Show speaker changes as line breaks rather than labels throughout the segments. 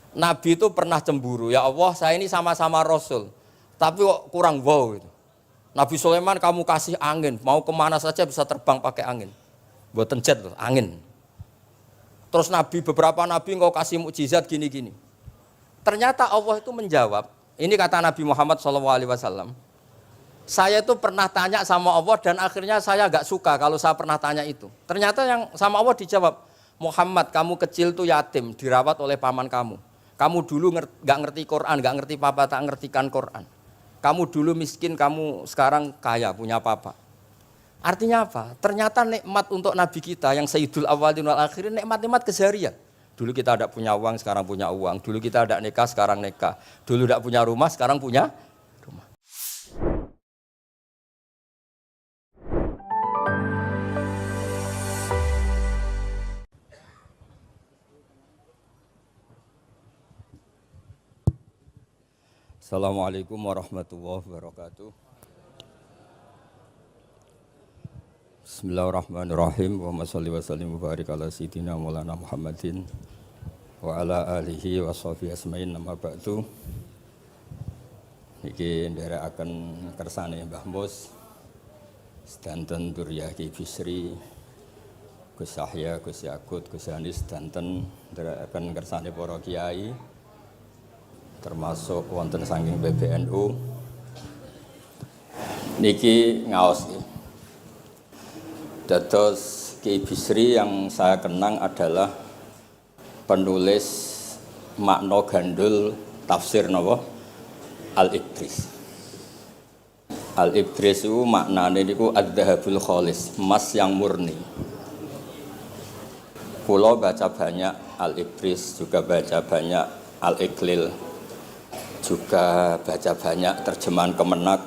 Nabi itu pernah cemburu, ya Allah saya ini sama-sama Rasul, tapi kok kurang wow gitu. Nabi Sulaiman kamu kasih angin, mau kemana saja bisa terbang pakai angin. Buatan jet loh, angin. Terus Nabi, beberapa Nabi engkau kasih mukjizat gini-gini. Ternyata Allah itu menjawab, ini kata Nabi Muhammad SAW, saya itu pernah tanya sama Allah dan akhirnya saya agak suka kalau saya pernah tanya itu. Ternyata yang sama Allah dijawab, Muhammad kamu kecil tuh yatim, dirawat oleh paman kamu. Kamu dulu nggak ngerti Quran, nggak ngerti papa, tak ngertikan Quran. Kamu dulu miskin, kamu sekarang kaya, punya papa. Artinya apa? Ternyata nikmat untuk Nabi kita yang Sayyidul Awwalin wal Akhirin, nikmat-nikmat keseharian. Dulu kita tidak punya uang, sekarang punya uang. Dulu kita tidak nikah, sekarang nikah. Dulu tidak punya rumah, sekarang punya rumah. Assalamualaikum warahmatullahi wabarakatuh. Bismillahirrahmanirrahim. Wa sholli wa sallim wa barik ala sayyidina Maulana Muhammadin wa ala alihi wa sahbihi asma'in nama ba'du. Niki nderekaken kersane Mbah Mus sedanten Durya Ki Bisri, Gus Yahya, Gus Yakut, Gus Anis sedanten nderekaken kersane para kiai termasuk wonten saking PBNU. Niki ngaos iki. Dados Ki Bisri yang saya kenang adalah penulis makna gandul tafsir napa Al-Ibris. Al-Ibris itu maknane niku ad-dhahabul khalis, emas yang murni. Kula baca banyak Al-Ibris, juga baca banyak Al-Iqlil, juga baca banyak terjemahan Kemenak,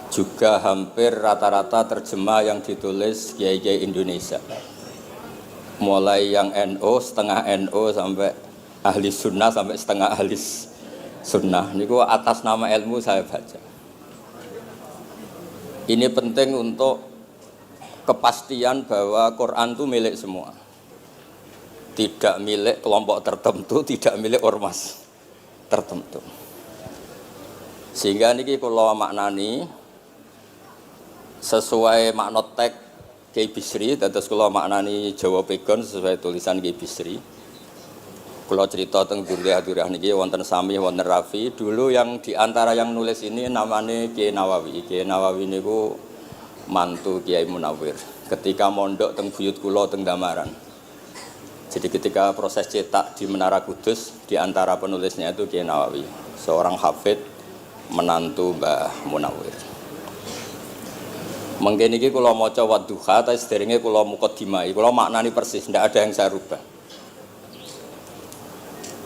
juga hampir rata-rata terjemah yang ditulis kiai-kiai Indonesia, mulai yang NU, setengah NU sampai ahli sunnah sampai setengah ahli sunnah. Niku atas nama ilmu saya baca. Ini penting untuk kepastian bahwa Quran itu milik semua, tidak milik kelompok tertentu, tidak milik ormas tertentu. Sehingga niki kula maknani sesuai makna teks Ki Bisri, dados kula maknani Jawa Pegon sesuai tulisan Ki Bisri. Kula cerita teng Durya-Durya niki wonten Sami, wonten Rafi. Dulu yang diantara yang nulis ini namanya Kiai Nawawi. Kiai Nawawi niku mantu Kiai Munawir. Ketika mondok teng buyut kula teng Damaran. Jadi ketika proses cetak di Menara Kudus, diantara penulisnya itu Kiai Nawawi, seorang hafid menantu Mbah Munawir. Mungkin ini kalau mau coba duha, tapi sederhana kalau mukaddimah, kalau maknani persis, tidak ada yang saya rubah.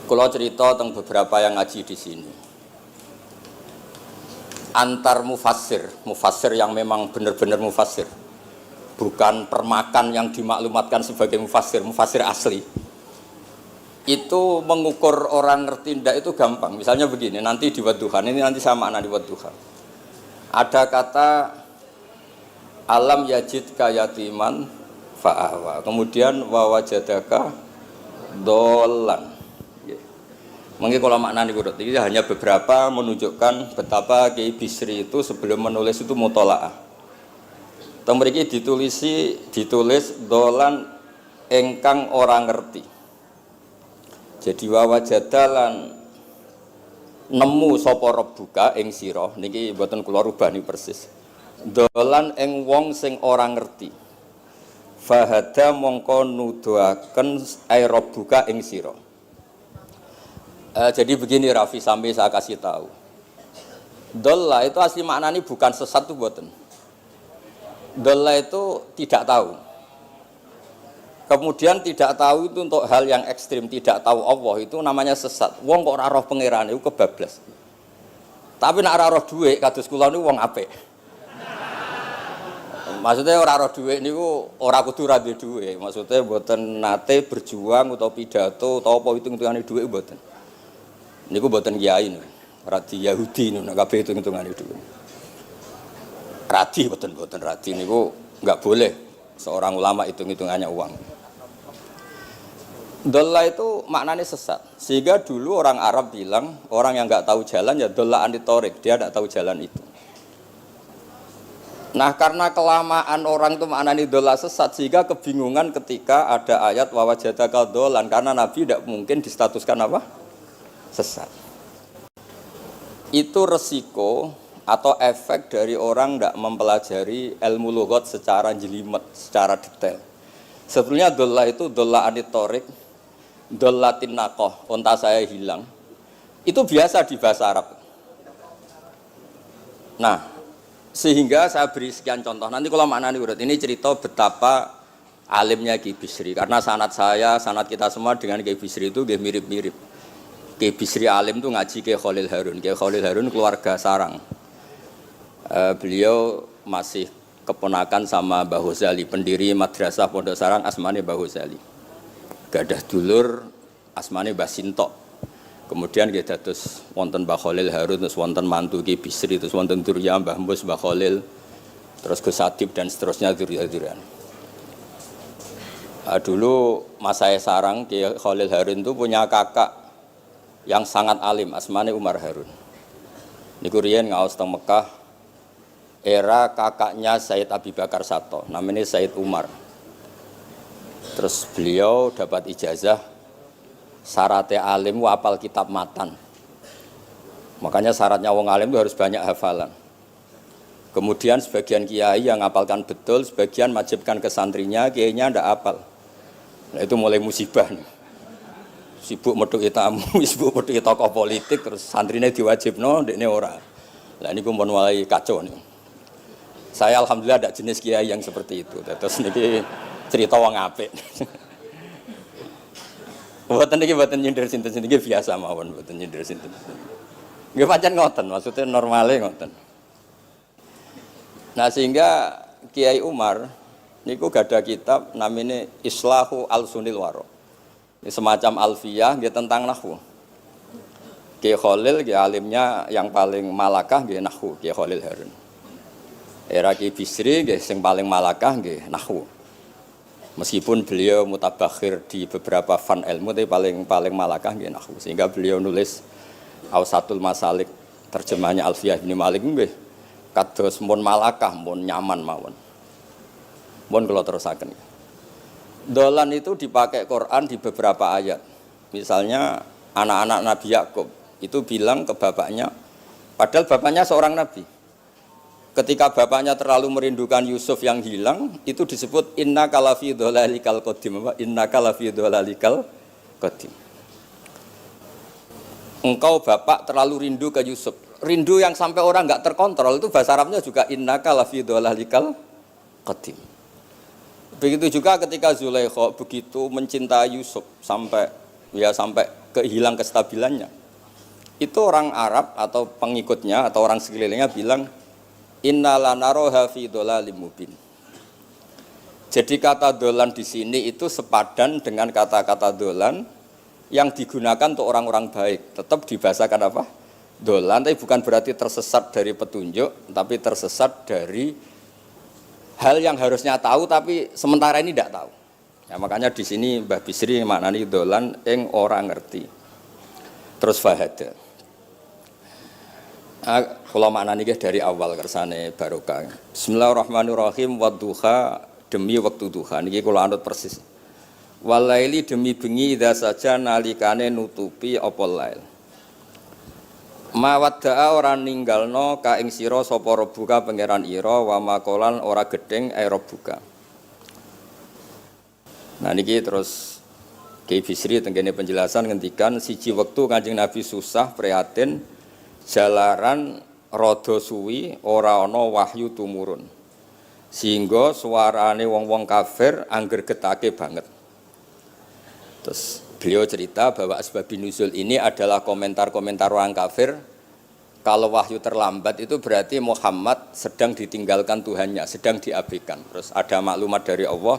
Kalau cerita tentang beberapa yang ngaji di sini, antar mufassir yang memang benar-benar mufassir, bukan permakan yang dimaklumatkan sebagai mufassir asli. Itu mengukur orang ngerti ndak itu gampang. Misalnya begini, nanti di Wadduhan, ini nanti sama makna di Wadduhan. Ada kata alam yajid kayatiman fa'awa, kemudian wawajadaka dolan. Mungkin kalau makna ini kurut, ini hanya beberapa menunjukkan betapa Ki Bisri itu sebelum menulis itu mutola'ah. Temriki ditulis dolan engkang orang ngerti. Jadi wawajadalan nemu sapa rabbuka ing sira, niki mboten kula rubah niki persis. Dolan ing wong sing ora ngerti. Fahada mongko nuduhaken aerobuka ing sira. Jadi begini Rafi, sampai saya kasih tahu. Dolla itu asli maknanya bukan sesat itu mboten. Dolla itu tidak tahu. Kemudian tidak tahu itu untuk hal yang ekstrim, tidak tahu Allah itu namanya sesat. Wong kok ora roh pangeran itu kebablas. Tapi nek ora roh dhuwit kados kula niku wong apik. Maksudnya orang roh duit niku ora kudu ra duwe duit. Maksudnya mboten nate berjuang utawa pidato utawa apa hitung-hitungane duit mboten. Niku mboten kiai niku. Radi Yahudi niku nek kabeh hitung-hitungane duit. Radi mboten radi niku enggak boleh seorang ulama hitung-hitungannya uang. Dolla itu maknanya sesat. Sehingga dulu orang Arab bilang, orang yang nggak tahu jalan ya dolla anitorik, dia nggak tahu jalan itu. Nah karena kelamaan orang itu maknanya dolla sesat, sehingga kebingungan ketika ada ayat wawajadaka dolan, karena Nabi tidak mungkin distatuskan apa? Sesat. Itu resiko atau efek dari orang tidak mempelajari ilmu lughat secara jelimet, secara detail. Sebetulnya dolla itu dolla anitorik, dollatin naqah, unta saya hilang. Itu biasa di bahasa Arab. Nah, sehingga saya beri sekian contoh. Nanti kalau maknanya urut, ini cerita betapa alimnya Ki Bisri. Karena sanad saya, sanad kita semua dengan Ki Bisri itu mirip-mirip. Ki Bisri alim itu ngaji Ki Khalil Harun. Ki Khalil Harun keluarga sarang. Beliau masih keponakan sama Mbah Ghazali, pendiri madrasah Pondok Sarang asmane Mbah Ghazali. Gadah dulur asmane Mbah Sintok. Kemudian kita terus wonten Mbah Khalil Harun, terus wonten mantu Ki Bisri, terus wonten Durya Mbah Mus, Mbah Khalil, terus Gus Adib dan seterusnya Durya-Duryan. Dulu mas saya sarang Ki Khalil Harun itu punya kakak yang sangat alim, asmane Umar Harun. Niku riyen ngaos teng Mekah. Era kakaknya Said Abi Bakar Sato, namanya Said Umar. Terus beliau dapat ijazah syaratnya alim apal kitab matan. Makanya syaratnya wong alim itu harus banyak hafalan. Kemudian sebagian kiai yang ngapalkan betul, sebagian wajibkan ke santrinya, kiainya ndak hafal. Nah itu mulai musibah nih. Sibuk metuki tamu, sibuk metuki tokoh politik, terus santrinya diwajibno, ndekne ora. Lah niku mun mulai kacau nih. Saya alhamdulillah ada jenis kiai yang seperti itu. Terus niki cerita wong apik. Mboten niki mboten nyindir sinten-sinten iki biasa mawon, mboten nyindir sinten. Nggih pancen ngoten, maksudnya normale ngoten. Nah sehingga Kiai Umar niku gada kitab namanya Islahu Al-Sunil Waro. Ini semacam alfiyah nggih tentang nahwu. Kiai Khalil nggih alimnya yang paling malakah nggih nahwu, Kiai Khalil Harun. Era Ki Bisri nggih sing paling malakah nggih nahwu. Meskipun beliau mutabakhir di beberapa fan ilmu tapi paling malakah nggih nahwu. Sehingga beliau nulis Awsatul Masalik terjemahnya Alfiyah bin Malik nggih kados mun malakah mun nyaman mawon. Mun kula terusaken. Dolan itu dipakai Quran di beberapa ayat. Misalnya anak-anak Nabi Yakub itu bilang ke bapaknya, padahal bapaknya seorang nabi. Ketika bapaknya terlalu merindukan Yusuf yang hilang, itu disebut inna kalafi dhalalikal qadim. Inna kalafi dhalalikal qadim. Engkau bapak terlalu rindu ke Yusuf. Rindu yang sampai orang enggak terkontrol itu bahasa Arabnya juga inna kalafi dhalalikal qadim. Begitu juga ketika Zulaikha begitu mencintai Yusuf sampai kehilang kestabilannya. Itu orang Arab atau pengikutnya atau orang sekelilingnya bilang inna lanaroha fi dhalalim mubin. Jadi kata dolan di sini itu sepadan dengan kata-kata dolan yang digunakan untuk orang-orang baik. Tetap dibahasakan apa? Dolan, tapi bukan berarti tersesat dari petunjuk, tapi tersesat dari hal yang harusnya tahu tapi sementara ini tidak tahu. Ya, makanya di sini Mbah Bisri maknani dolan ing orang ngerti. Terus fahada. Kalau maknanya dari awal kersane barokah. Bismillahirrahmanirrahim. Wadduha demi waktu duha. Niki kalau anut persis. Walaili demi bengi idza saja nalikane nutupi apa lail. Mawadda'a ora ninggalno ka ing sira sapa rebuka pangeran ira wa makolan ora gedeng rebuka. Nah niki terus Kiai Bisri tenggene penjelasan ngendikan siji wektu Kanjeng Nabi susah prihatin jalaran rada suwi ora ana wahyu tumurun. Sehingga suarane wong-wong kafir angger getake banget. Terus beliau cerita bahwa asbabun nuzul ini adalah komentar-komentar orang kafir. Kalau wahyu terlambat itu berarti Muhammad sedang ditinggalkan Tuhannya, sedang diabaikan. Terus ada maklumat dari Allah,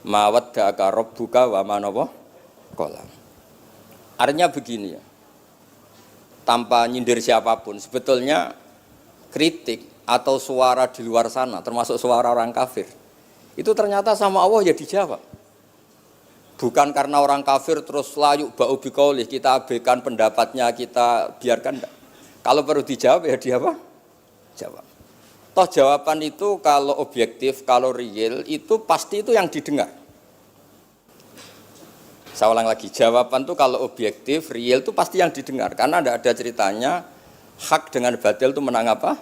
mawaddaka rabbuka wa ma qala. Artinya begini ya. Tanpa nyindir siapapun, sebetulnya kritik atau suara di luar sana, termasuk suara orang kafir, itu ternyata sama Allah ya dijawab. Bukan karena orang kafir terus layuk ba'u biqaulih, kita abaikan pendapatnya, kita biarkan enggak. Kalau perlu dijawab ya dia apa? Jawab. Toh jawaban itu kalau objektif, kalau real itu pasti itu yang didengar. Saya ulang lagi, jawaban itu kalau objektif, real itu pasti yang didengar. Karena tidak ada ceritanya hak dengan batil itu menang apa?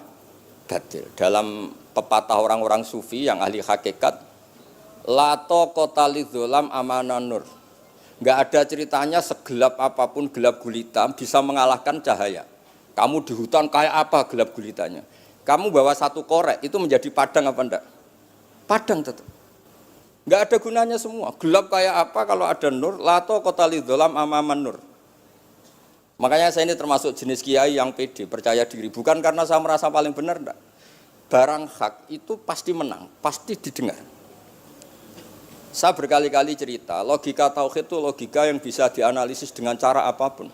Batil. Dalam pepatah orang-orang sufi yang ahli hakikat, la taqata lidzulam amanan nur. Enggak ada ceritanya segelap apapun gelap gulita bisa mengalahkan cahaya. Kamu di hutan kayak apa gelap gulitanya? Kamu bawa satu korek itu menjadi padang apa enggak? Padang tetap. Enggak ada gunanya semua. Gelap kayak apa kalau ada nur? La taqata lidzulam amanan nur. Makanya saya ini termasuk jenis kiai yang pede, percaya diri. Bukan karena saya merasa paling benar enggak. Barang hak itu pasti menang, pasti didengar. Saya berkali-kali cerita, logika tauhid itu logika yang bisa dianalisis dengan cara apapun.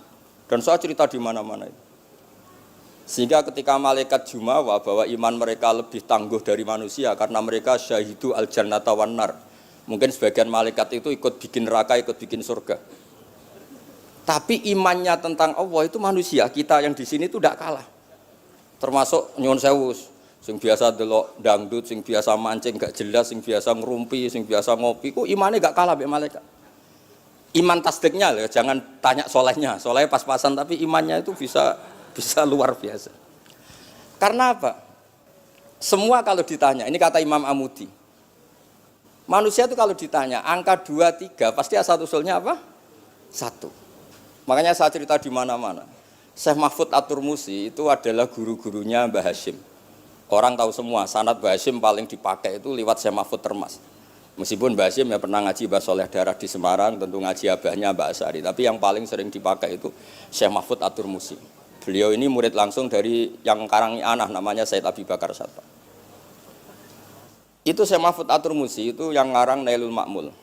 Dan saya cerita di mana-mana itu. Sehingga ketika malaikat jumawa bahwa iman mereka lebih tangguh dari manusia karena mereka syahidu al-jannata wan nar. Mungkin sebagian malaikat itu ikut bikin neraka, ikut bikin surga. Tapi imannya tentang Allah itu manusia, kita yang di sini itu tidak kalah. Termasuk nyuwun sewu, sing biasa delok dangdut, sing biasa mancing gak jelas, sing biasa ngerumpi, sing biasa ngopi, ku imannya gak kalah mbek malaikat. Iman tasdiknya loh, jangan tanya solehnya, soleh pas-pasan tapi imannya itu bisa luar biasa. Karena apa? Semua kalau ditanya, ini kata Imam Amudi. Manusia itu kalau ditanya angka 2, 3 pasti asal usulnya apa? 1. Makanya saya cerita di mana-mana. Syekh Mahfud At-Turmusi itu adalah guru-gurunya Mbah Hashim. Orang tahu semua, sanad Mbah Hashim paling dipakai itu lewat Syekh Mahfud Termas. Meskipun Mbah Hashim ya pernah ngaji Mbah Soleh Darah di Semarang, tentu ngaji abahnya Mbah Asy'ari. Tapi yang paling sering dipakai itu Syekh Mahfud At-Turmusi. Beliau ini murid langsung dari yang karangi anak namanya Said Abi Bakar Satta. Itu Syekh Mahfud At-Turmusi itu yang ngarang Nailul Ma'mul.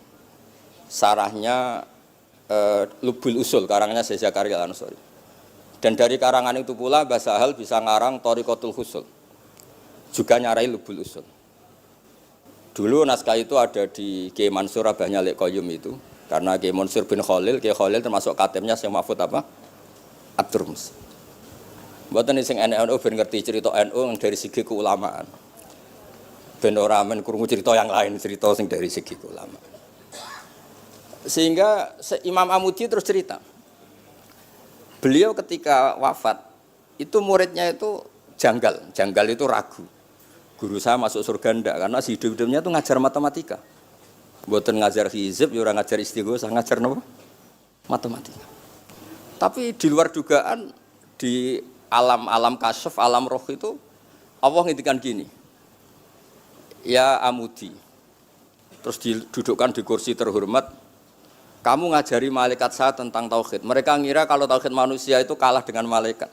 Sarahnya Lubul Usul, karangannya Syekh Zakaria Al-Ansori. Dan dari karangan itu pula Mbah Sahal bisa ngarang Thariqatul Husul. Juga nyarai Lubul Usul. Dulu naskah itu ada di Kiai Mansur Abahnya Lek Qayyum itu. Karena Kiai Mansur bin Khalil, Kiai Khalil termasuk katemnya Syekh Mahfud apa? At-Turmusi. Mboten sing NU ben ngerti cerita NU dari segi keulamaan. Ben ora men krungu cerita yang lain, cerita sing dari segi keulamaan. Sehingga Imam Amudi terus cerita. Beliau ketika wafat itu muridnya itu janggal itu ragu. Guru saya masuk surga ndak karena si hidup-hidupnya itu ngajar matematika. Mboten ngajar hizib, ya ora ngajar istighosah, ngajar napa? Matematika. Tapi di luar dugaan di alam kasyaf, alam roh itu Allah ngintikan gini. Ya Amudi. Terus didudukkan di kursi terhormat. Kamu ngajari malaikat saya tentang tauhid. Mereka ngira kalau tauhid manusia itu kalah dengan malaikat.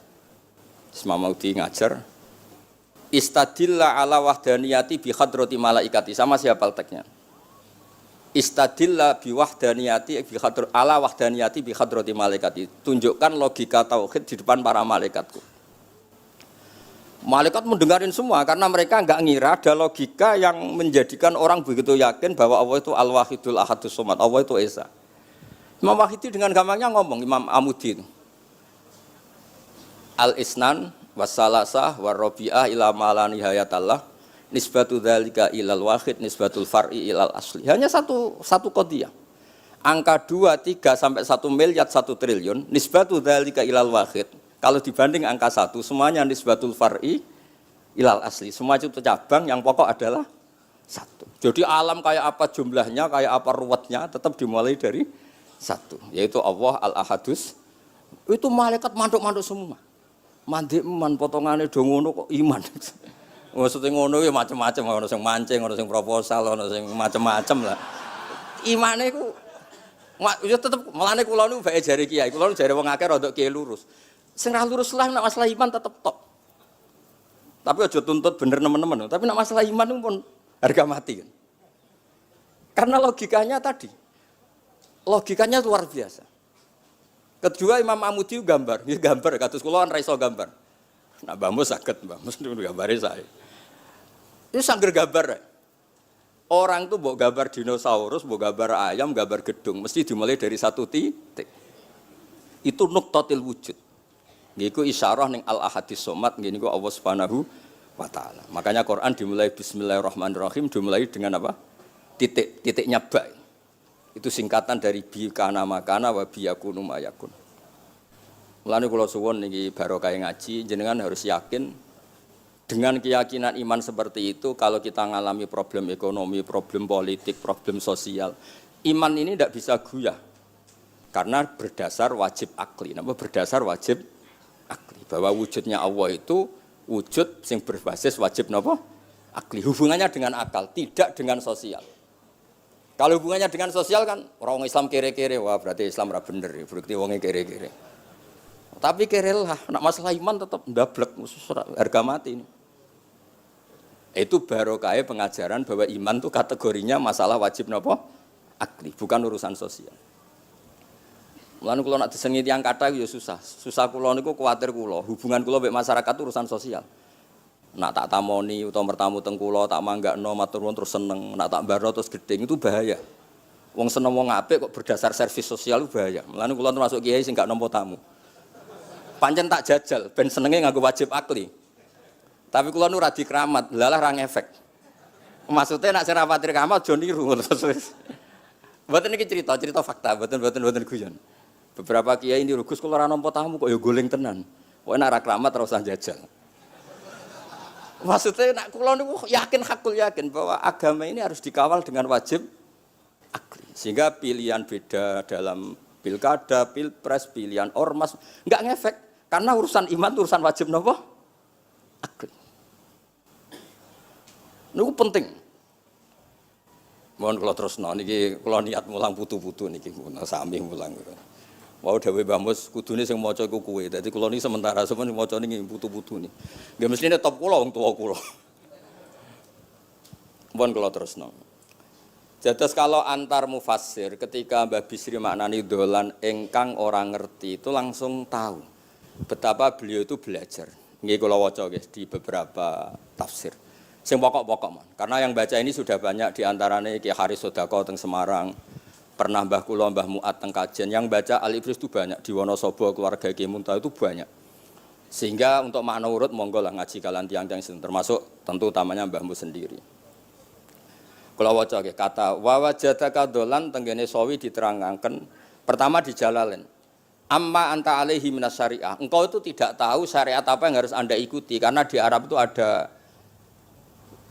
Imam Amudi ngajar. Istadilla ala wahdaniyati bi hadrati malaikati. Sama siapa teksnya? Istadilla bi wahdaniyati bi hadr ala wahdaniyati bi hadrati malaikati. Tunjukkan logika tauhid di depan para malaikatku. Malaikat mendengarin semua karena mereka enggak ngira ada logika yang menjadikan orang begitu yakin bahwa Allah itu Al-Wahidul Ahadus Somad. Allah itu Esa. Imam Wahidi dengan gampangnya ngomong, Imam Amudi itu. Al-Isnan wassalasah warrobi'ah ila mala nihayatallah nisbatu dzalika ilal wahid nisbatul far'i ilal asli. Hanya satu qadhiyah. Angka 2, 3 sampai 1 miliar 1 triliun nisbatu dzalika ilal wahid. Kalau dibanding angka 1 semuanya nisbatul far'i ilal asli. Semua itu cabang yang pokok adalah 1. Jadi alam kayak apa jumlahnya, kayak apa ruwetnya tetap dimulai dari 1, yaitu Allah Al-Ahadus. Itu malaikat manduk-manduk semua. Mandi man potongane do ngono kok iman. Maksudnya ngono ya macam-macam, ono sing mancing, ono sing proposal, ono sing macam-macam lah. Imane ku ya tetep melane kula niku bae jare kiai, kula jare wong akeh rada kiai lurus. Sing ra lurus lah nek masalah iman tetep tok. Tapi aja tuntut bener nemen-nemen, tapi nek masalah iman pun harga mati kan. Karena logikanya tadi. Logikanya luar biasa. Kedua Imam Amudi gambar, dia gambar kados kula kan ra iso gambar. Nah Mbah Mus saged, Mbah Mus niku gambare saya. Itu sangger gambar. Orang tuh mbok gambar dinosaurus, mbok gambar ayam, gambar gedung, mesti dimulai dari satu titik. Itu nuqtatil wujud. Niku isyarah ning al-ahadis somad, niku Allah Subhanahu wa taala. Makanya Quran dimulai bismillahirrahmanirrahim, dimulai dengan apa? Titiknya ba. Itu singkatan dari bi kana makana wa bi yakunu mayakun. Mulane kula suwun niki barokah ngaji, jenengan harus yakin dengan keyakinan iman seperti itu, kalau kita mengalami problem ekonomi, problem politik, problem sosial, iman ini tidak bisa guyah. Karena berdasar wajib akli. Napa berdasar wajib akli? Bahwa wujudnya Allah itu wujud yang berbasis wajib napa? Akli. Hubungannya dengan akal, tidak dengan sosial. Kalau hubungannya dengan sosial kan, orang Islam kere-kere, wah berarti Islam ra bener, berarti wongnya kere-kere. Tapi kere lah, nak masalah iman tetap ndablek, harga mati ini. Itu barokah pengajaran bahwa iman itu kategorinya masalah wajib napa? Akli, bukan urusan sosial. Mulane kula nak disengi tiyang kathah ya susah. Susah kula niku kuwatir kula, hubungan kula mek masyarakat itu urusan sosial. Nak tak tamoni utawa mertamu teng kula tak manggakno matur nuwun terus seneng, nak tak mbarno terus gedeng itu bahaya. Wong seneng wong apik kok berdasar servis sosial itu bahaya. Mulane kula termasuk kiai sing gak nampa tamu. Pancen tak jajal ben senenge nganggo wajib akli. Tapi kula nu ra dikeramat, lalah ra ngefek. Maksudnya nak sing rapati keramat aja niru terus. Mboten niki cerita fakta, mboten guyon. Beberapa kiai niru Gus kula ra nampa tamu kok ya goleng tenan. Kok nek ra keramat ora usah jajal. Maksudnya nak kula niku yakin hakul yakin bahwa agama ini harus dikawal dengan wajib akli. Sehingga pilihan beda dalam pilkada, pilpres, pilihan ormas enggak ngefek karena urusan iman itu urusan wajib napa? Akli. Niku penting. Mohon kula terusno niki kula niat mulang putu-putu niki sami mulang. Wau dawuh Mbah Mus kudune sing maca iku kowe. Dadi kula niki sementara sampeyan maca niki putu-putu niki. Nggih mestine top kula wong tuwa kula. Mohon kula terusno. Jadi kalau antar mufassir ketika Mbah Bisri maknani dolan engkang orang ngerti itu langsung tahu betapa beliau itu belajar. Nggih kula waca guys di beberapa tafsir. Sing pokok-pokok man. Karena yang baca ini sudah banyak di antaranya Ki Haris Sodako teng Semarang, pernah Mbah kula Mbah Muat teng Kajen, yang baca Al-Ibris itu banyak, di Wonosobo keluarga Ki Muntaha itu banyak. Sehingga untuk makna urut monggo lah ngaji kalian tiang-tiang termasuk tentu utamanya Mbahmu sendiri. Kula waca nggih kata wa wajadaka dolan tenggene sawi diterangaken pertama di Jalalain. Amma anta alaihi minas syariah. Engkau itu tidak tahu syariat apa yang harus Anda ikuti karena di Arab itu ada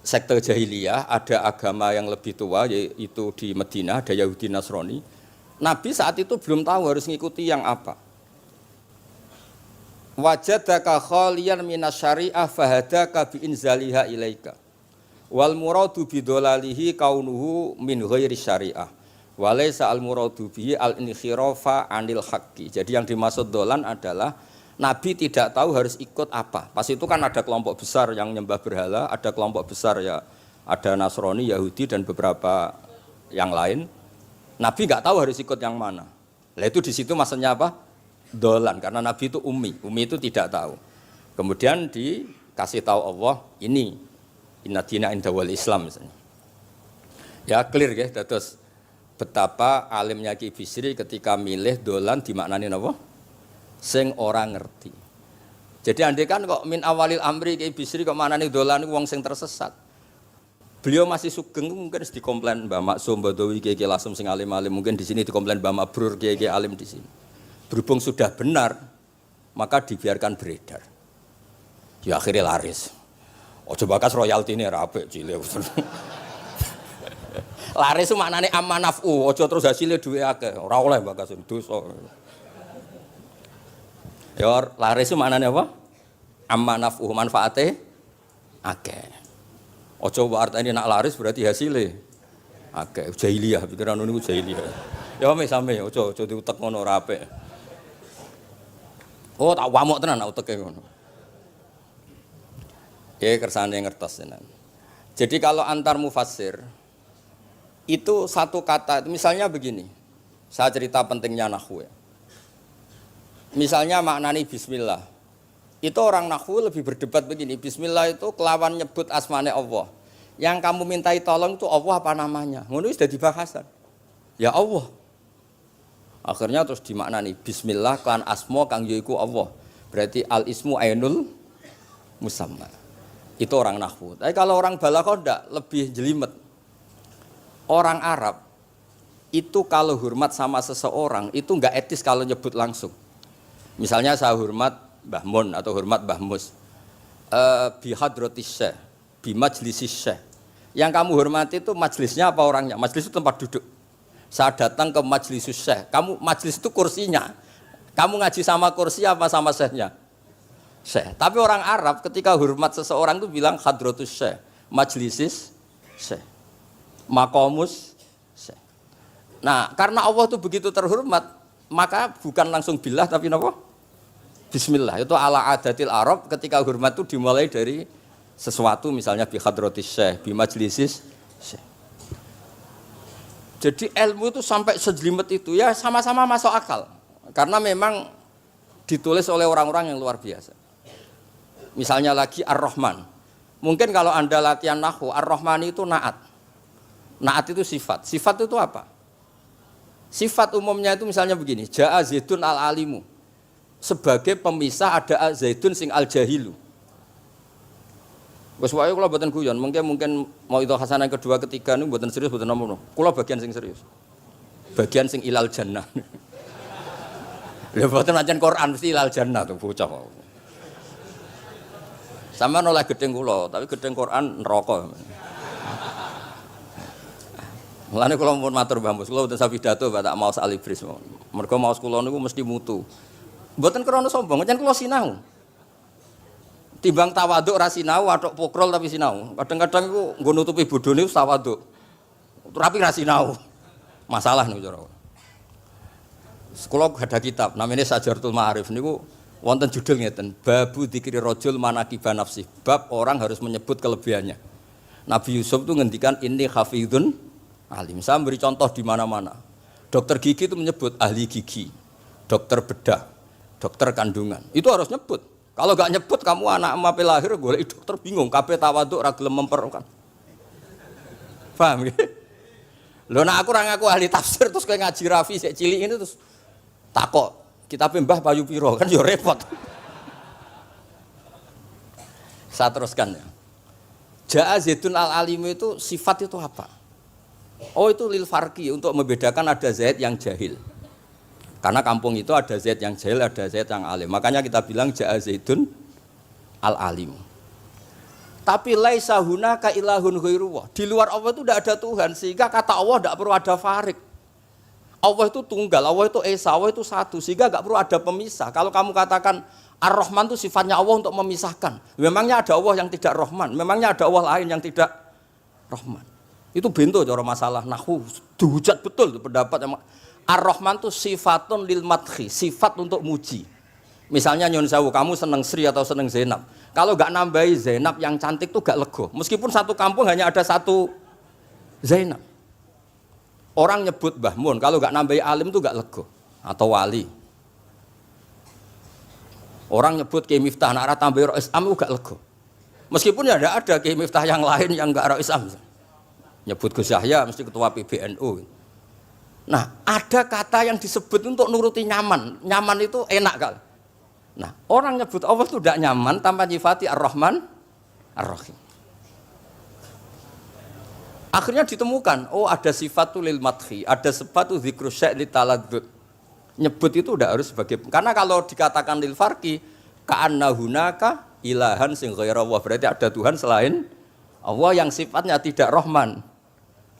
sekte jahiliyah, ada agama yang lebih tua yaitu di Madinah ada Yahudi Nasrani. Nabi saat itu belum tahu harus ngikuti yang apa. Wajadaka khaliyan minas syariah fahadaka bi inzaliha ilaika. Wal muradu bidolalihi kaunuhu min ghairi syariah. Walaysa al muradu bihi al inkhirafa anil haqqi. Jadi yang dimaksud dolan adalah Nabi tidak tahu harus ikut apa. Pas itu kan ada kelompok besar yang nyembah berhala, ada kelompok besar ya, ada Nasrani, Yahudi dan beberapa yang lain. Nabi nggak tahu harus ikut yang mana. Lah itu di situ maksudnya apa? Dolan karena Nabi itu ummi itu tidak tahu. Kemudian dikasih tahu Allah ini inna dina inda wal Islam misalnya. Ya clear ya, terus betapa alimnya Ki Bisri ketika milih dolan dimaknani apa? Sing orang ngerti. Jadi andai kan kok min awalil amri Ki Bisri kok manane dolan niku wong sing tersesat. Beliau masih sugeng mungkin harus dikomplain Mbah Maksum Badawi Ki Lasem sing alim-alim, mungkin di sini dikomplain Mbah Mabrur Ki alim di sini. Berhubung sudah benar, maka dibiarkan beredar. Ya akhirnya laris. Ojo bakas royalti ini rapi cilik. Laris itu maknanya amanafu, ojo terus hasilnya duwe akeh. Ora oleh bakas dosa. Ya laris itu maknanya apa? Amanafu manfaate akeh. Ojo artine nak laris berarti hasilnya akeh. Jahiliyah pikiran niku jahiliyah. Ya same ojo diutek ngono ora apik. Oh tak wamuk tenan nak uteke ngono. Ya kersane ngertos tenan. Jadi kalau antar mufassir itu satu kata, misalnya begini. Saya cerita pentingnya nahwu ya. Misalnya maknani bismillah. Itu orang nahwu lebih berdebat begini, bismillah itu kelawan nyebut asmane Allah. Yang kamu mintai tolong itu Allah apa namanya? Ngono wis dadi bahasan. Ya Allah. Akhirnya terus dimaknani bismillah kan asma kang yaiku Allah. Berarti al ismu ainul musamma. Itu orang nahwu. Tapi kalau orang balaghah ndak, lebih jelimet. Orang Arab itu kalau hormat sama seseorang itu enggak etis kalau nyebut langsung. Misalnya saya hormat Mbah Mun atau hormat Mbah Mus. Bi hadratis syekh, bi majlisis syekh. Yang kamu hormati itu majlisnya apa orangnya? Majlis itu tempat duduk. Saya datang ke majlisus syekh. Kamu majlis itu kursinya. Kamu ngaji sama kursi apa sama syekhnya? Syekh. Tapi orang Arab ketika hormat seseorang itu bilang hadratus syekh, majlisis syekh, maqamus syekh. Nah, karena Allah itu begitu terhormat, maka bukan langsung billah tapi napa? Bismillah. Itu ala adatil Arab, ketika hormat itu dimulai dari sesuatu, misalnya bi hadratis syekh, bi majlisis syekh. Jadi ilmu itu sampai sejelimet itu ya sama-sama masuk akal. Karena memang ditulis oleh orang-orang yang luar biasa. Misalnya lagi Ar-Rahman. Mungkin kalau Anda latihan nahwu, Ar-Rahman itu naat. Naat itu sifat. Sifat itu apa? Sifat umumnya itu misalnya begini, Ja'a Zaidun al-alimu. Sebagai pemisah ada Zaidun sing al-jahilu. Wes wae kula mboten guyon, mungkin mau itu hasanah kedua ketiga niku mboten serius mboten nomo. Kula bagian sing serius. Bagian sing ilal jannah. Lha mboten ancen Quran mesti ilal jannah tuh bocah. Sama nolak gedeng kula, tapi gedeng Quran neraka. Mulane kula mun matur Mbah Mus, kula mboten sapidato tak maos alibris. Mergo maos kula niku mesti mutu. Mboten krana sombong, ancen kula sinau. Timbang tawaduk ra sinau, atok pokrol tapi sinau. Kadang-kadang iku nggo nutupi bodhone wis tawaduk. Tapi ra sinau. Masalah niku cara. Sekolah ada kitab namanya Sajaratul Ma'arif niku wonten judul ngeten, Babu Dzikri Rajul Manaqiba Nafsi. Bab orang harus menyebut kelebihannya. Nabi Yusuf itu ngendikan inni hafizun alim. Saya beri contoh di mana-mana. Dokter gigi itu menyebut ahli gigi, dokter bedah, dokter kandungan. Itu harus nyebut. Kalau gak nyebut kamu anak emak lahir golek dokter bingung, kabeh tawaduk ra gelem memperkan. Paham ya? Lho nek aku ora ngaku ahli tafsir terus kowe ngaji Rafi sik cilik ini terus takok, kitabe Mbah Bayu piro kan ya repot. Saya teruskan ya. Ja'a Zaidun al-alim itu sifat itu apa? Oh itu lil farqi, untuk membedakan ada Zaid yang jahil. Karena kampung itu ada Zaid yang jahil, ada Zaid yang alim. Makanya kita bilang Ja'a Zaidun al-alim. Tapi laisa hunaka ilahun ghairullah. Di luar Allah itu tidak ada Tuhan, sehingga kata Allah tidak perlu ada farik. Allah itu tunggal, Allah itu esa, Allah itu satu, sehingga tidak perlu ada pemisah. Kalau kamu katakan Ar-Rahman itu sifatnya Allah untuk memisahkan. Memangnya ada Allah yang tidak Rahman, memangnya ada Allah lain yang tidak Rahman. Itu bento cara masalah nahwu. Dihujat betul pendapat yang Ar-Rahman itu sifatun lil madhi, sifat untuk muji. Misalnya nyun sewu, kamu seneng Sri atau seneng Zainab. Kalau enggak nambahi Zainab yang cantik itu enggak lego. Meskipun satu kampung hanya ada satu Zainab. Orang nyebut Mbah Mun, kalau enggak nambahi alim itu enggak lego atau wali. Orang nyebut Kiai Miftah nak ra tambahi Rais Am enggak lego. Meskipun ya enggak ada Kiai Miftah yang lain yang enggak Rais Am. Nyebut Gus Yahya mesti ketua PBNU. Nah, ada kata yang disebut untuk nuruti nyaman. Nyaman itu enak kali. Nah, orang nyebut Allah itu tidak nyaman tanpa nyifati Ar-Rahman, Ar-Rahim. Akhirnya ditemukan, oh ada sifat lil madhi, ada sifat dzikru syai' li taladzud. Nyebut itu tidak harus sebagai, karena kalau dikatakan lil farqi, ka'anna hunaka ilahan sing ghaira Allah, berarti ada Tuhan selain Allah yang sifatnya tidak Rahman,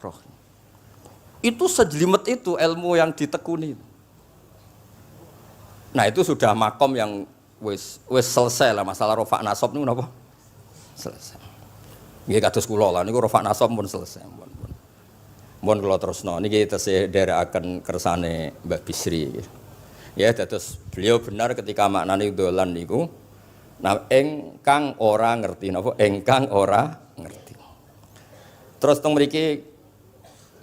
Rahim. Itu sejelimet itu ilmu yang ditekuni. Nah itu sudah makom yang wis selesai lah masalah rofa nasab niku napa? Selesai. Nggih kados kula lah niku rofa nasab pun selesai. Mun kula terusno niki tesih nderekaken kersane Mbak Bisri. Ya dados beliau benar ketika maknane dolan niku nah engkang ora ngerti napa? Engkang ora ngerti. Terus teng mriki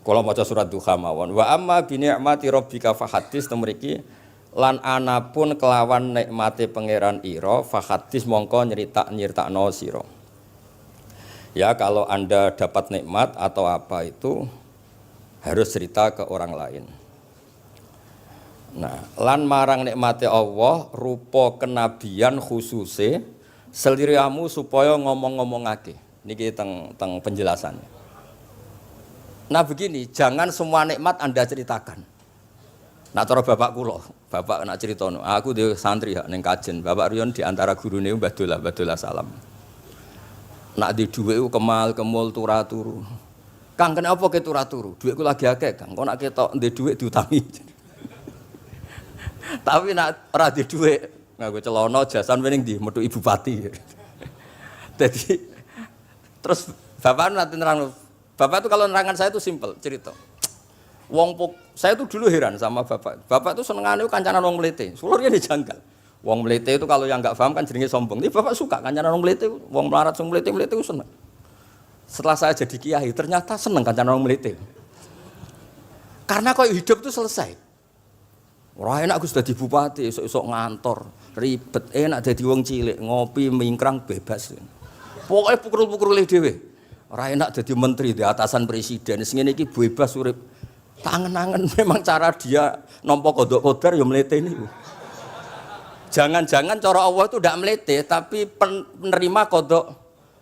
kalau maca surat Duha mawon wa amma bi ni'mati rabbika fahadits temriki lan anapun kelawan nikmate pangeran ira fahadits mongko nyeritakno sira Ya kalau Anda dapat nikmat atau apa itu harus cerita ke orang lain. Nah, lan marang nikmate Allah rupa kenabian khususe seliramu supaya ngomong-ngomongake. Niki teng penjelasannya. Nah begini, jangan semua nikmat Anda ceritakan. Nak cara bapak kula, bapak nak critono, aku dhewe santri hak ning kajen. Bapak riyon di antara gurune Mbah Dolah Salam. Nak di dhuwit ku kemal kemul turu. Kang kenapa ke turu? Dhuwitku lagi akeh, Kang. Kok nak ketok ndek dhuwit diutangi. Tapi nak ora di dhuwit, nganggo celana jasan wening ndi metu ibu pati. Jadi terus bapak nanti nerang, bapak itu kalau nerangan saya itu simpel cerita. Saya tuh dulu heran sama bapak. Bapak tuh senengane kancanan wong mlete. Sulurnya dijanggal. Wong mlete itu kalau yang enggak paham kan jenenge sombong. Tapi bapak suka kancanan wong mlete, wong melarat wong mlete itu seneng. Setelah saya jadi kiai, ternyata seneng kancanan wong mlete. Karena kok hidup itu selesai. Ora enak Gus dadi bupati, esuk-esuk ngantor, ribet, enak dadi wong cilik, ngopi mingkrang bebas. Pokoke pukul-pukul dhewe. Ora enak dadi menteri di atasan presiden. Sing ngene iki bebas urip. Tangan-tangan memang cara dia nampa kodok kodar ya mlete niku. Jangan-jangan cara Allah itu tidak melete, tapi penerima kodok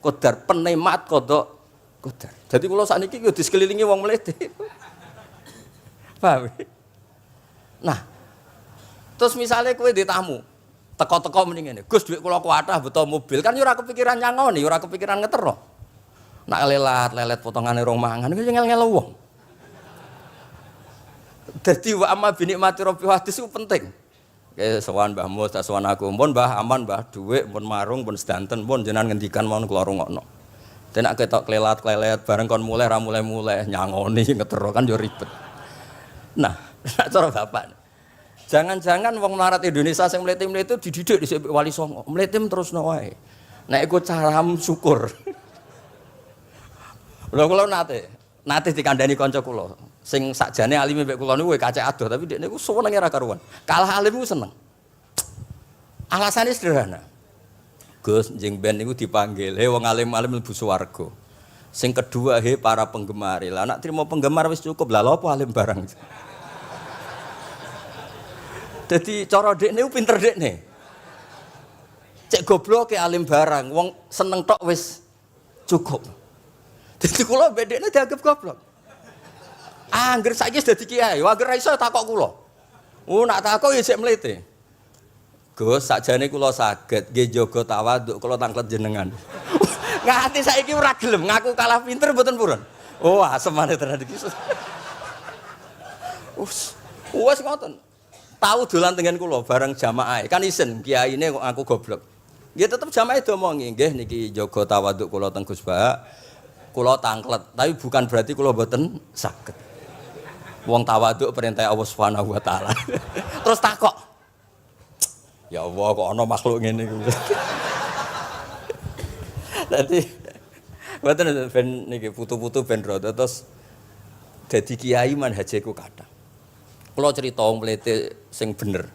kodar, penemat kodok kodar. Jadi kalau saat ini yo disekelilingi wong melete. Paham? Nah, terus misalnya kowe di tamu, teko-teko mending ngene. Gus dhuwit kula kuwathah beto mobil, kan yo ora kepikiran nyangoni, ora kepikiran ngetero. Nak lelet potongane rong mangan iki ngel-ngel wong. Dadi wa amma binikmati rabbi hadis itu penting. Kayak sowan Mbah Mus, sowan aku, pun Mbah aman, Mbah dhuwit, pun marung, pun sedanten, pun jenengan ngendikan mon kula rungokno. Tenak ketok klelat bareng kon mulai ra mulai nyangoni ngetero kan yo ribet. Nah, cara bapak. Jangan-jangan wong melarat Indonesia sing mlete-mlete dididik dhisik Wali Songo. Mlete terusno wae. Nek iku caram syukur. Lha kula nate dikandani kanca kula. Sing sakjane alime mbek kula niku kacek adoh tapi dekne niku senenge ra karuan. Kalah alim ku seneng. Alasane sederhana. Gus njing ben niku dipanggil, "He wong alim-alim mlebu swarga." Sing kedua, "He para penggemar." Lah nek trimo penggemar wis cukup. Lah lha apa alim barang. Dadi cara dekne ku pinter dekne. Cek goblok ke alim barang, wong seneng tok wis cukup. Dadi kula mbek dekne dianggap goblok. Angger saiki wis dadi kiai, angger ra iso takok kula. Nak takok ya sik mlete. Gus, sakjane kula saged nggih jaga tawaduk kula tanglet jenengan. Nganti saiki ora gelem ngaku kalah pinter mboten purun. Oh, asemane tenan iki. Wes ngoten. Tahu dolan tengen kula bareng jamaah. Kan isen kiyaine kok aku goblok. Nggih tetep jamaah diomongi, nggih niki jaga tawaduk kula teng Gus Ba. Kula tanglet, tapi bukan berarti kula mboten saged. Wong tawaduk perintah Allah Subhanahu wa taala. Terus takok. Ya Allah kok ana makhluk ngene iki. Dadi mboten ben niki putu-putu ben rada terus dadi kiai manhajeku kathah. Kula cerita wong mlete sing bener.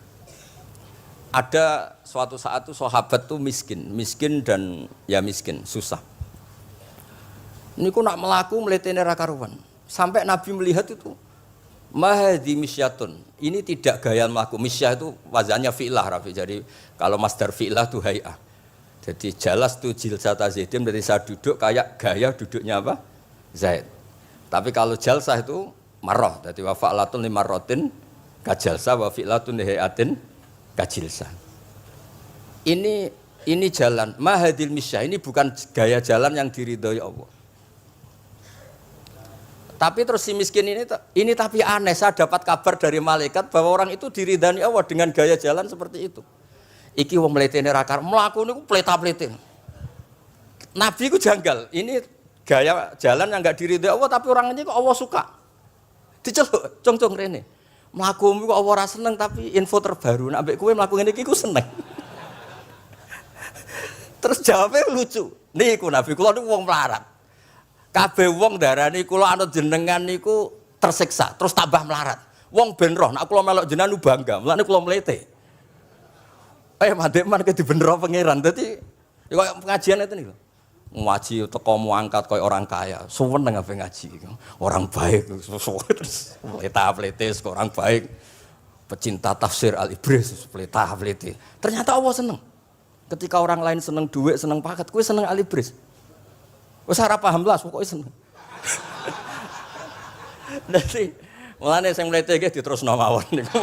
Ada suatu saat tuh sahabat tuh miskin dan ya miskin, susah. Niku nak melaku mletene ra karuan. Sampai Nabi melihat itu mahdi misyatun. Ini tidak gaya melaku. Misyah itu wazannya fi'lah Rafi. Jadi kalau masdar fi'lah itu hay'ah. Jadi jalas tu jilsata Zaidim dari saya duduk kayak gaya duduknya apa? Zaid. Tapi kalau jalsah itu marrah. Jadi wa fa'latun li marratin kajalsah wa fi'latun li hay'atin kajilsah. Ini jalan mahadil misyah. Ini bukan gaya jalan yang diridhoi Allah. Tapi terus si miskin ini tapi aneh, saya dapat kabar dari malaikat bahwa orang itu diridani Allah dengan gaya jalan seperti itu. Iki wong mletene ra kar mlaku niku pleta-plete. Nabi ku janggal. Ini gaya jalan yang enggak diridai Allah tapi orang ini kok Allah suka. Diceluk, cong-cong rene. Mlaku kok Allah ora seneng tapi info terbaru nek ambek kowe mlaku ngene iki ku seneng. Terus jawabnya lucu. Niku Nabi kula niku wong melarat. Kabeh wong darani kula anut jenengan niku tersiksa, terus tambah melarat. Wong ben roh nek kula melok jenengan bangga, mulane kula mlete. Mandek man ke dibenero pangeran. Dadi kaya pengajian itu niku. ngaji teko angkat koyo orang kaya. Suweneng ape ngaji. Orang baik terus pleta-pletes orang baik. Pecinta tafsir Al-Ibris pleta-plete. Ternyata Allah seneng. Ketika orang lain seneng duit, seneng paket, kowe seneng Al-Ibris. Wis ora paham blas pokoke seneng. Dadi mulane sing mlete iki diterusno mawon niku.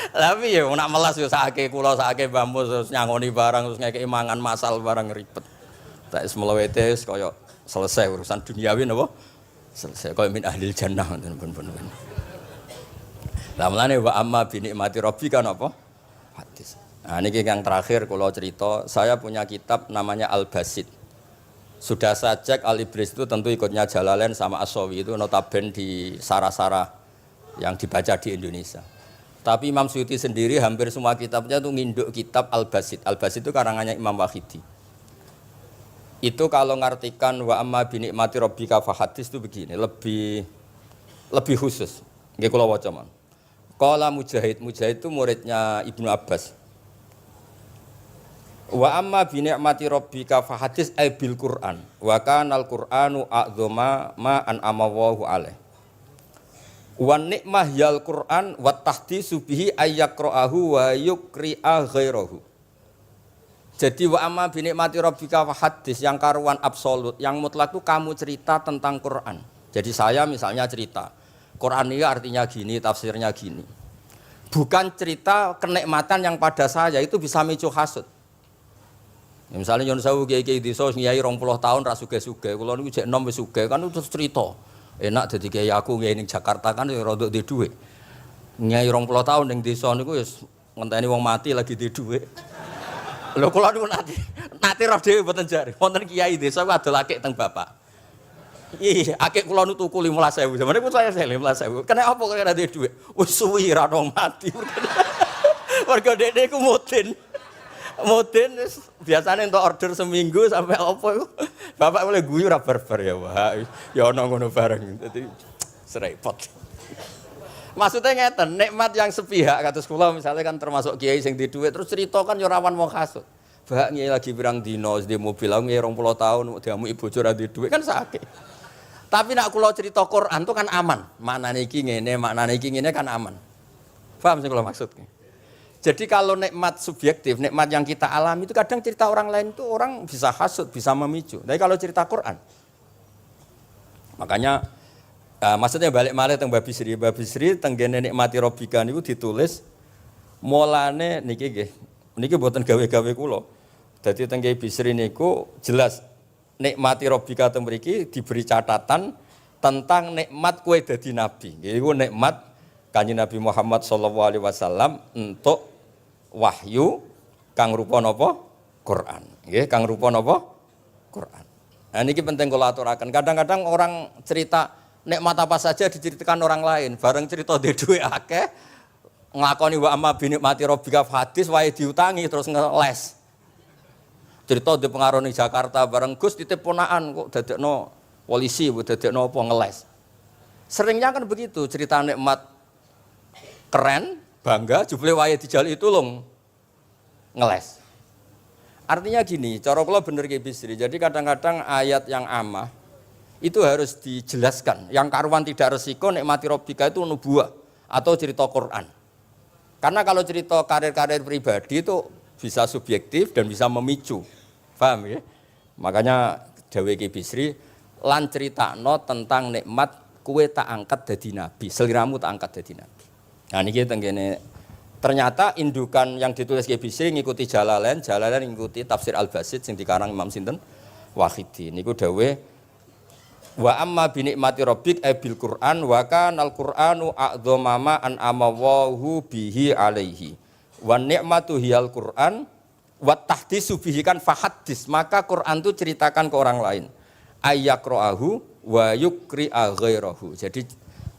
Tapi ya nak melas yo sakake kula sakake bambu terus nyangoni barang terus ngekeki mangan masal barang ribet. Tak wis mlewete wis kaya selesai urusan duniawi napa? Selesai kaya min ahlil jannah ngoten pun. Lah mulane wa amma bi nikmati rabbika napa? Hadis. Nah niki yang terakhir kula cerita, saya punya kitab namanya Al-Basit. Sudah saya cek Al-Ibris itu tentu ikutnya Jalalain sama As-Sawi itu notabene di sarah-sarah yang dibaca di Indonesia. Tapi Imam Suyuti sendiri hampir semua kitabnya itu nginduk kitab Al-Basit. Al-Basit itu karangannya Imam Wahidi. Itu kalau ngartikan wa amma bi nikmati rabbika fahadis itu begini, lebih khusus. Nggih kula waca man. Qala Mujahid itu muridnya Ibnu Abbas. Wa amma bi ni'mati rabbika fahadis ay bil Qur'an wa kana al-Qur'anu a'dzama ma an'ama Allahu alaih. Wa nikmah yal Qur'an wa tahdisu bihi ayyaqra'ahu wa yukri'a ghairahu. Jadi wa amma bi ni'mati rabbika fahadis yang karuan absolut, yang mutlak itu kamu cerita tentang Qur'an. Jadi saya misalnya cerita Qur'an ini artinya gini, tafsirnya gini. Bukan cerita kenikmatan yang pada saya itu bisa micu hasud. Ya, misalnya nyon sewu kiai-kiai desa ngiyai 20 tahun ra sugih-sugih, kula niku jek enom wis sugih kan terus cerita. Enak dadi kiai aku ngiyai ning Jakarta kan ya rada duwe dhuwit. Ngiyai 20 tahun ning desa niku wis ngenteni wong mati lagi duwe dhuwit. Lho kula niku nate roh dhewe mboten jare. Wonten kiai desa ku adol akik teng bapak. Iya, akik kula nu tuku 15.000. Sampeyan niku saya 15.000. Kena apa kok ora duwe dhuwit? Wis suwi ra wong mati. Warga dekne ku mudin. Mudin biasanya untuk order seminggu sampai apa itu bapak boleh guyu ra barbar ya wah ya ana ngono bareng dadi serepot. Maksudnya ngeten, nikmat yang sepihak kados kula misalnya kan termasuk kiai sing di dhuwit terus cerita kan yo rawan wong hasud. Bak kiai lagi pirang dina di mobil aku 20 tahun diamuki bojo ra di dhuwit kan sakit. Tapi nek kula cerita Quran itu kan aman. Maknane iki ngene kan aman. Paham sing kula maksud? Jadi kalau nikmat subjektif, nikmat yang kita alami itu kadang cerita orang lain itu orang bisa hasud, bisa memicu. Tapi kalau cerita Quran, makanya maksudnya balik malih teng Babi Sri tenggene nikmati Rabbika niku ditulis mulane niki nggih. Niki mboten gawe-gawe kula. Dadi teng Babi Sri niku jelas nikmati Rabbika teng mriki diberi catatan tentang nikmat kowe dadi nabi. Iku nikmat Kanjeng Nabi Muhammad sallallahu alaihi wasallam untuk wahyu kang rupa napa? Quran. Nggih, kang rupa napa? Quran. Nah niki penting kula aturaken. Kadang-kadang orang cerita nikmat apa saja diceritakan orang lain, bareng cerita dhe dhuwit akeh nglakoni wa amma bi nikmati rabbika hadis wae diutangi terus ngeles. Cerita di pengaruh ning Jakarta bareng Gus titip ponakan kok dadekno polisi, dadekno apa ngeles. Seringnya kan begitu, cerita nikmat keren, bangga, jebule wae dijali tulung ngeles. Artinya gini, cara kula bener ki Bisri. Jadi kadang-kadang ayat yang amah itu harus dijelaskan. Yang karuan tidak resiko nikmati Rabbika itu nubuwah atau cerita Quran. Karena kalau cerita karir-karir pribadi itu bisa subjektif dan bisa memicu. Paham ya? Makanya dawuh ki Bisri lan critakno tentang nikmat kowe tak angkat dadi nabi, seliramu tak angkat dadi nabi. Nah niki tenggene ternyata indukan yang ditulis Ki Bisri ngikuti Jalalain ngikuti tafsir Al-Basit sing dikarang Imam sinten Wahidi. Niku dawuh wa amma bi nikmati rabbik bil Qur'an wa kanal Qur'anu a'dzama ma an amawahu bihi alaihi. Wa nikmatu hiyal Qur'an wa tahdisu bihi kan fahaddis, maka Quran itu ceritakan ke orang lain. Ayyaqra'ahu wa yukri'a ghairahu. Jadi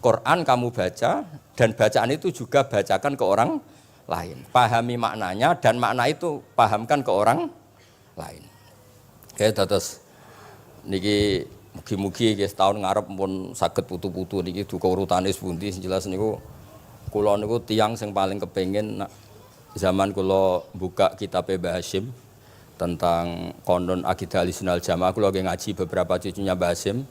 Quran kamu baca dan bacaan itu juga bacakan ke orang lain. Pahami maknanya dan makna itu pahamkan ke orang lain. Oke, terus niki mugi-mugi nggih setahun ngarep pun saged putu-putu niki duka urutane pundi jelas niku kula niku tiyang sing paling kepengin zaman kula buka kitab Mbah Hasyim tentang konon akidah Ahlussunnah wal Jamaah. Aku lagi ngaji beberapa cucunya Mbah Hasim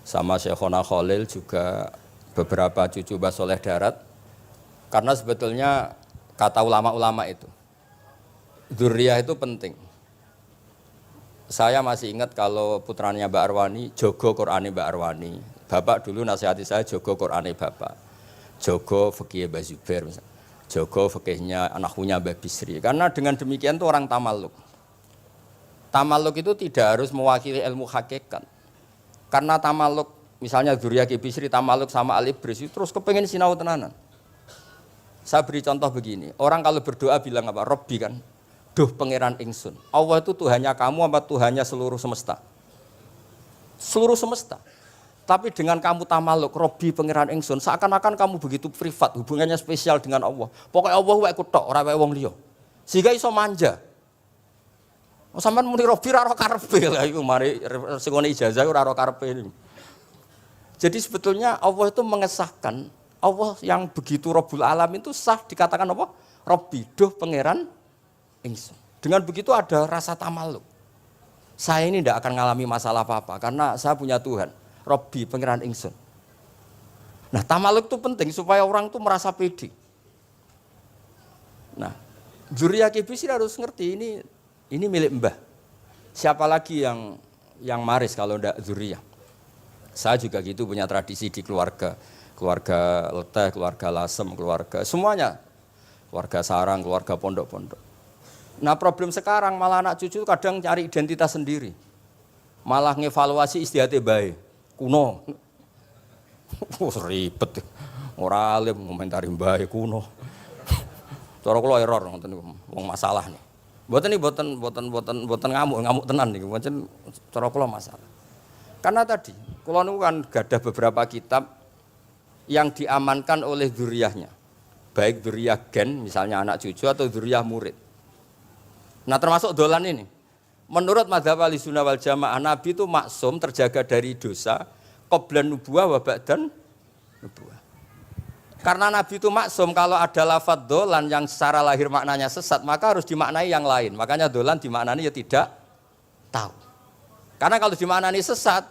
sama Syekhona Khalil, juga beberapa cucu Mbah Soleh Darat. Karena sebetulnya kata ulama-ulama itu, dzurriyah itu penting. Saya masih ingat kalau putranya Mbak Arwani, jogo Qur'ane Mbak Arwani. Bapak dulu nasihati saya, jogo Qur'ane Bapak. Jogo fikih Mbah Zubair, jogo fikihnya anaknya Mbah Bisri. Karena dengan demikian itu orang tamaluk. Tamaluk itu tidak harus mewakili ilmu hakikat. Karena tamaluk, misalnya dzurriyah Ki Bisri tamaluk sama Al-Ibris, terus kepengen sinau tenanan. Saya beri contoh begini, orang kalau berdoa bilang apa? Robbi kan, duh pangeran ingsun. Allah itu Tuhannya kamu apa Tuhannya seluruh semesta? Seluruh semesta. Tapi dengan kamu tamaluk, Robbi pangeran ingsun, seakan-akan kamu begitu privat, hubungannya spesial dengan Allah. Pokoknya Allah wae kutok, ora wae wong liya. Sehingga iso manja. Sampeyan muni Robbi ora karepe lha iku mari sing ngene ijazah ora karepe. Jadi sebetulnya Allah itu mengesahkan, Allah yang begitu Rabbul Alamin itu sah dikatakan apa? Robbi, duh pangeran ingsun. Dengan begitu ada rasa tamaluk. Saya ini tidak akan mengalami masalah apa-apa karena saya punya Tuhan. Robbi, pangeran ingsun. Nah, tamaluk itu penting supaya orang itu merasa pede. Nah, dzurriyah Ki Bisri harus ngerti ini milik Mbah. Siapa lagi yang maris kalau tidak dzurriyah? Saya juga gitu punya tradisi di keluarga Leteh, keluarga Lasem, keluarga semuanya, keluarga sarang, keluarga pondok-pondok. Nah, problem sekarang malah anak cucu kadang cari identitas sendiri, malah ngevaluasi istiadatnya baik, kuno, ribet, ora alim ngomentari baik kuno. Cara kula error ngoten niku, wong masalah nih. Mboten ngamuk tenan niku, pancen cara kula masalah. Karena tadi kula niku kan gadah beberapa kitab yang diamankan oleh dzurriyahnya. Baik dzurriyah gen misalnya anak cucu atau dzurriyah murid. Nah, termasuk dolan ini. Menurut mazhab Ahlussunnah wal Jamaah, Nabi itu maksum terjaga dari dosa qablan nubuwah wa ba'dan nubuwah. Karena Nabi itu maksum, kalau ada lafadz dolan yang secara lahir maknanya sesat, maka harus dimaknai yang lain. Makanya dolan dimaknani ya tidak tahu. Karena kalau dimaknani sesat,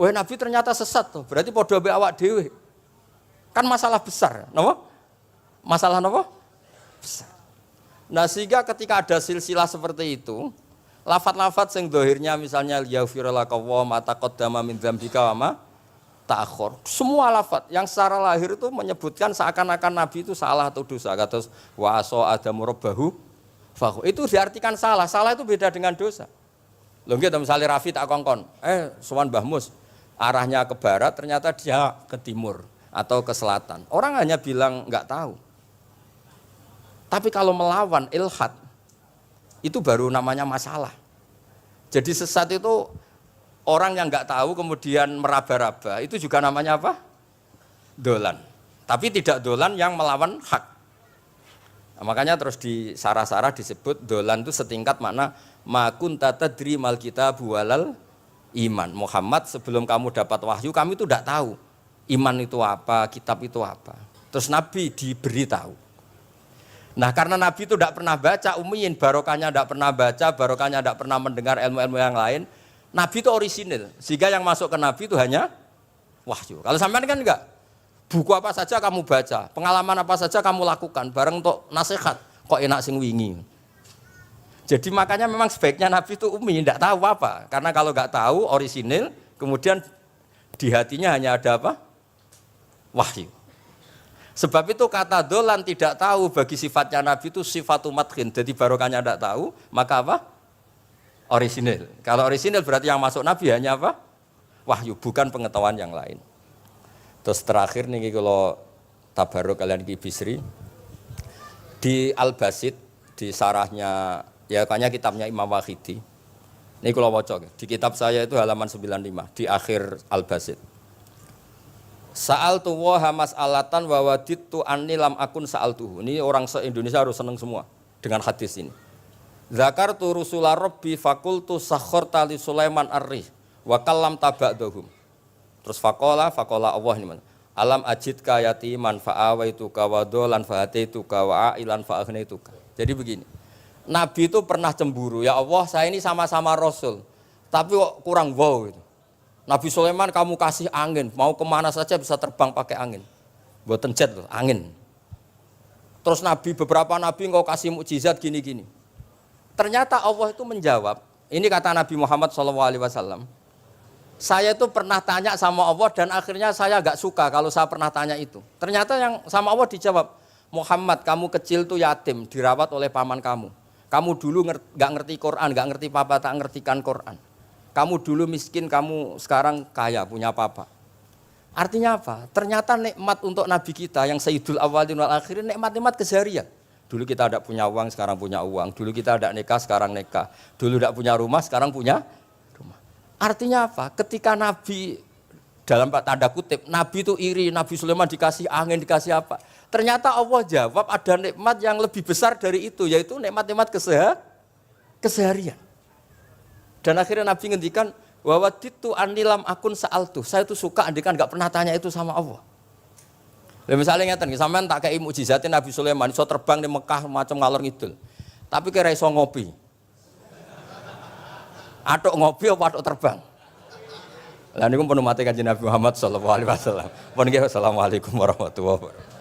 wah Nabi ternyata sesat tuh, berarti padha mbek awak dhewe. Kan masalah besar, napa? Masalah napa? Besar. Nah, sehingga ketika ada silsilah seperti itu, lafadz-lafadz yang dohirnya misalnya yaghfirulaka wa ma taqaddama min dzambika wa ma ta'akhkhar. Semua lafadz yang secara lahir itu menyebutkan seakan-akan Nabi itu salah atau dosa. Kata wa asa adamu rabbahu fahu. Itu diartikan salah. Salah itu beda dengan dosa. Lho nggih misalnya Rafi tak kongkon, sowan Mbah Mus, arahnya ke barat ternyata dia ke timur atau ke selatan. Orang hanya bilang enggak tahu. Tapi kalau melawan ilhad, itu baru namanya masalah. Jadi sesat itu orang yang nggak tahu kemudian meraba-raba, itu juga namanya apa? Dolan. Tapi tidak dolan yang melawan hak. Nah, makanya terus di sarah-sarah disebut dolan itu setingkat makna ma kunta tadri mal kitabu walal iman. Muhammad, sebelum kamu dapat wahyu, kami itu tidak tahu iman itu apa, kitab itu apa. Terus Nabi diberi tahu. Nah, karena Nabi itu tidak pernah baca, ummiyin, barokahnya tidak pernah baca, barokahnya tidak pernah mendengar ilmu-ilmu yang lain, Nabi itu orisinil. Sehingga yang masuk ke Nabi itu hanya wahyu. Kalau sampean kan enggak, buku apa saja kamu baca, pengalaman apa saja kamu lakukan, bareng untuk nasihat, kok enak sing wingi. Jadi makanya memang sebaiknya Nabi itu ummi, tidak tahu apa. Karena kalau enggak tahu, orisinil, kemudian di hatinya hanya ada apa? Wahyu. Sebab itu kata dolan tidak tahu bagi sifatnya Nabi itu sifatu madkhin. Jadi barokahnya tidak tahu, maka apa? Orisinil. Kalau orisinil berarti yang masuk Nabi hanya apa? Wahyu, bukan pengetahuan yang lain. Terus terakhir nih kalau tabaruk kalian Ki Bisri, di Al-Basit, di sarahnya, ya kayaknya kitabnya Imam Wahidi. Ini kalau wocok, di kitab saya itu halaman 95, di akhir Al-Basit. Sa'altu wa mas'alatan wa wadittu anni lam akun sa'altuhu. Ini orang se-Indonesia harus senang semua dengan hadis ini. Zakartu rusula rabbi fakultu sakharta li Sulaiman ar-rih wa kallam taba'dahum. Terus faqala Allah ini mana? Alam ajidka yatiman fa'awaituka wa dolan fa'ataituka wa a'ilan fa'aghnituka. Jadi begini. Nabi itu pernah cemburu, ya Allah saya ini sama-sama Rasul, tapi kok kurang wow gitu. Nabi Sulaiman kamu kasih angin, mau kemana saja bisa terbang pakai angin. Buatan jet loh, angin. Terus Nabi, beberapa Nabi engkau kasih mukjizat gini-gini. Ternyata Allah itu menjawab, ini kata Nabi Muhammad SAW, saya itu pernah tanya sama Allah dan akhirnya saya agak suka kalau saya pernah tanya itu. Ternyata yang sama Allah dijawab, Muhammad kamu kecil tuh yatim, dirawat oleh paman kamu. Kamu dulu nggak ngerti Quran, nggak ngerti papa, tak ngertikan Quran. Kamu dulu miskin, kamu sekarang kaya, punya papa. Artinya apa? Ternyata nikmat untuk Nabi kita yang Sayyidul Awwalin wal Akhirin, nikmat-nikmat keseharian. Dulu kita tidak punya uang, sekarang punya uang. Dulu kita tidak nikah, sekarang nikah. Dulu tidak punya rumah, sekarang punya rumah. Artinya apa? Ketika Nabi, dalam tanda kutip, Nabi itu iri, Nabi Sulaiman dikasih angin, dikasih apa. Ternyata Allah jawab ada nikmat yang lebih besar dari itu, yaitu nikmat-nikmat keseharian. Dan akhirnya Nabi ngendikan, wawaditu anilam akun sa'altu. Saya itu suka andikan enggak pernah tanya itu sama Allah. Lah misalnya ngeten, sampean tak kei mukjizatin Nabi Sulaiman iso terbang di Mekah macam ngalor ngidul. Tapi kira iso ngopi. Atuk ngopi apa atuk terbang? Lah niku pun mate Kanjeng Nabi Muhammad sallallahu alaihi wasallam. Pun nggih assalamualaikum warahmatullahi wabarakatuh.